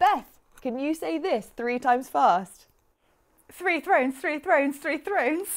Beth, can you say this 3 times fast? 3 thrones, 3 thrones, 3 thrones.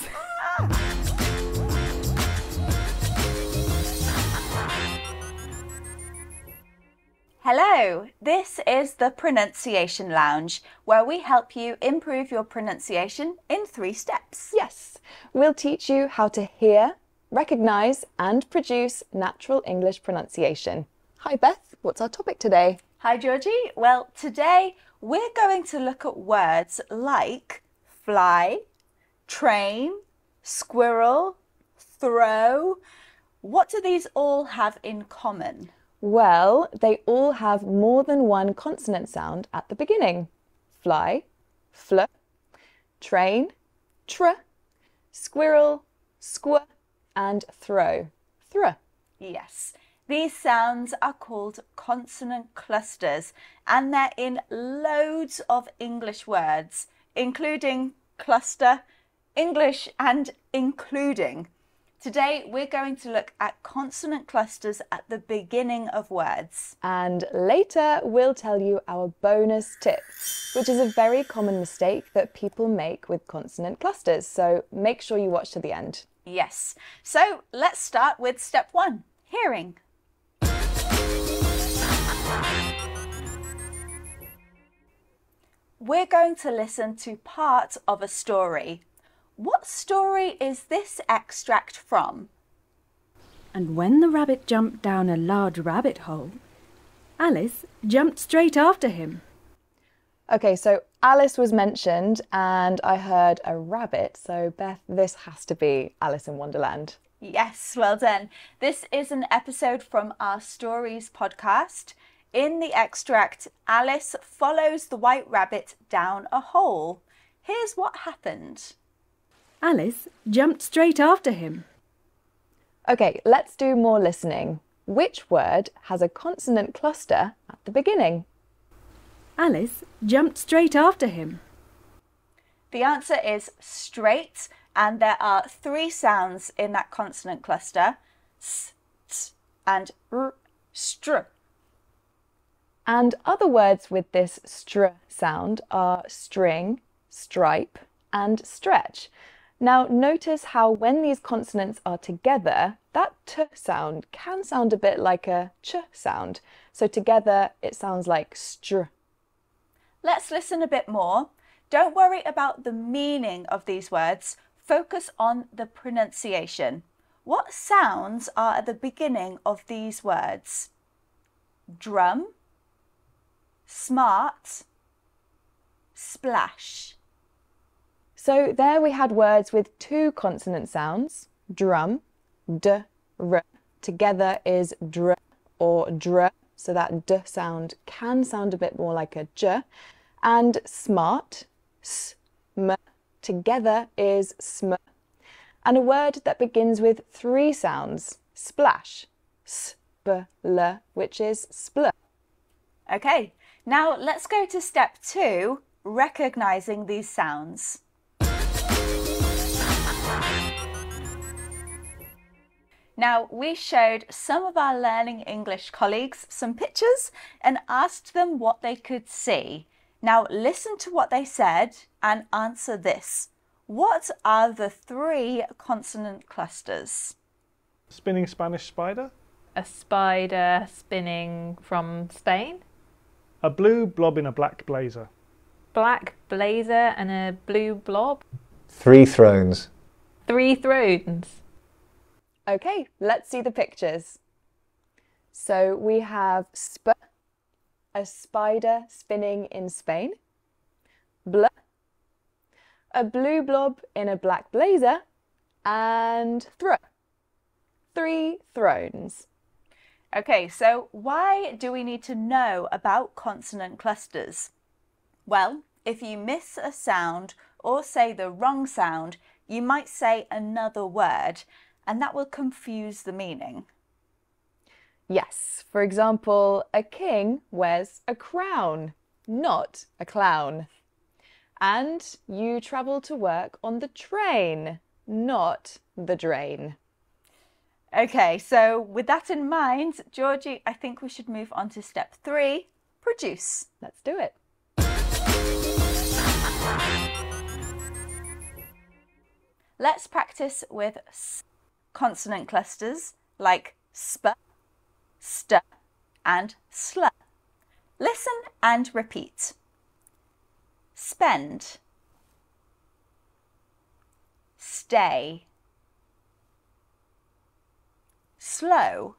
Hello, this is the Pronunciation Lounge, where we help you improve your pronunciation in 3 steps. Yes, we'll teach you how to hear, recognise and produce natural English pronunciation. Hi Beth, what's our topic today? Hi Georgie. Well, today we're going to look at words like fly, train, squirrel, throw. What do these all have in common? Well, they all have more than one consonant sound at the beginning. Fly, fl, train, tr, squirrel, squ, and throw, thr. Yes, these sounds are called consonant clusters, and they're in loads of English words, including cluster, English, and including. Today, we're going to look at consonant clusters at the beginning of words. And later, we'll tell you our bonus tip, which is a very common mistake that people make with consonant clusters. So make sure you watch to the end. Yes. So let's start with step 1, hearing. We're going to listen to part of a story. What story is this extract from? And when the rabbit jumped down a large rabbit hole, Alice jumped straight after him. Okay, so Alice was mentioned and I heard a rabbit. So Beth, this has to be Alice in Wonderland. Yes, well done. This is an episode from our Stories podcast. In the extract, Alice follows the white rabbit down a hole. Here's what happened. Alice jumped straight after him. Okay, let's do more listening. Which word has a consonant cluster at the beginning? Alice jumped straight after him. The answer is straight, and there are 3 sounds in that consonant cluster. S, t, and r, str. And other words with this str sound are string, stripe, and stretch. Now notice how when these consonants are together, that t sound can sound a bit like a ch sound. So together it sounds like str. Let's listen a bit more. Don't worry about the meaning of these words. Focus on the pronunciation. What sounds are at the beginning of these words? Drum, smart, splash. So there we had words with 2 consonant sounds, drum, d, r. Together is dr or dr, so that d sound can sound a bit more like a j. And smart, s, m. Together is sm. And a word that begins with 3 sounds, splash, s, b, l, which is spl. Okay, now let's go to step 2, recognizing these sounds. Now, we showed some of our Learning English colleagues some pictures and asked them what they could see. Now, listen to what they said and answer this. What are the 3 consonant clusters? Spinning Spanish spider. A spider spinning from Spain. A blue blob in a black blazer. Black blazer and a blue blob. 3 thrones. 3 thrones. Okay, let's see the pictures. So we have sp, a spider spinning in Spain. Bl, a blue blob in a black blazer. And thro, 3 thrones. Okay, so why do we need to know about consonant clusters? Well, if you miss a sound or say the wrong sound, you might say another word, and that will confuse the meaning. Yes, for example, a king wears a crown, not a clown. And you travel to work on the train, not the drain. Okay, so with that in mind, Georgie, I think we should move on to step 3, produce. Let's do it. Let's practice with consonant clusters like sp, st, and sl. Listen and repeat. Spend, stay, slow.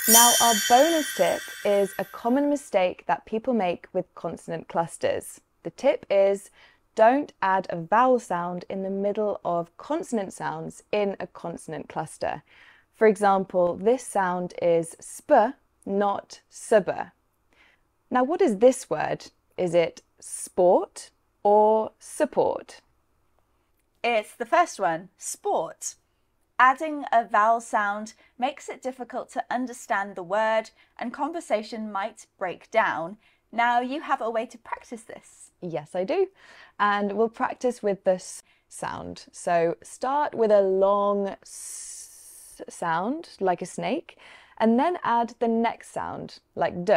Now our bonus tip is a common mistake that people make with consonant clusters. The tip is don't add a vowel sound in the middle of consonant sounds in a consonant cluster. For example, this sound is sp, not sb. Now what is this word? Is it sport or support? It's the first one, sport. Adding a vowel sound makes it difficult to understand the word and conversation might break down. Now you have a way to practice this. Yes, I do. And we'll practice with the s sound. So start with a long s sound, like a snake, and then add the next sound, like d.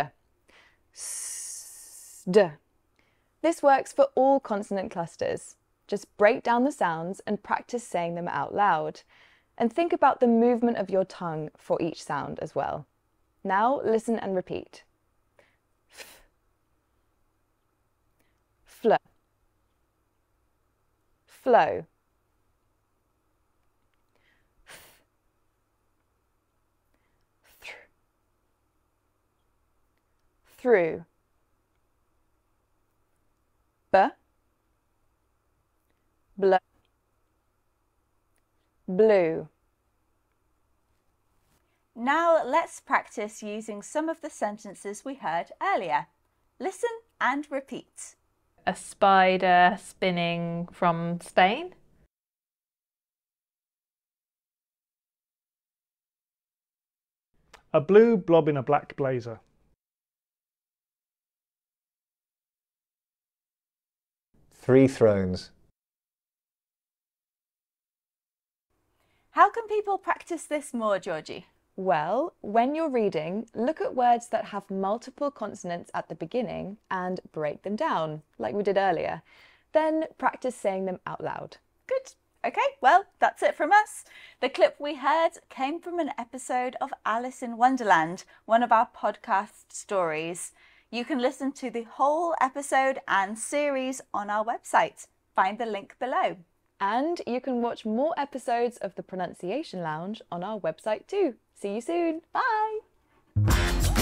S, d. This works for all consonant clusters. Just break down the sounds and practice saying them out loud. And think about the movement of your tongue for each sound as well. Now listen and repeat. F, fl, flow, th, through, b, blow, blue. Now let's practice using some of the sentences we heard earlier. Listen and repeat. A spider spinning from Spain. A blue blob in a black blazer. Three thrones. How can people practice this more, Georgie? Well, when you're reading, look at words that have multiple consonants at the beginning and break them down, like we did earlier. Then practice saying them out loud. Good. Okay, well, that's it from us. The clip we heard came from an episode of Alice in Wonderland, one of our podcast stories. You can listen to the whole episode and series on our website. Find the link below. And you can watch more episodes of the Pronunciation Lounge on our website too. See you soon. Bye!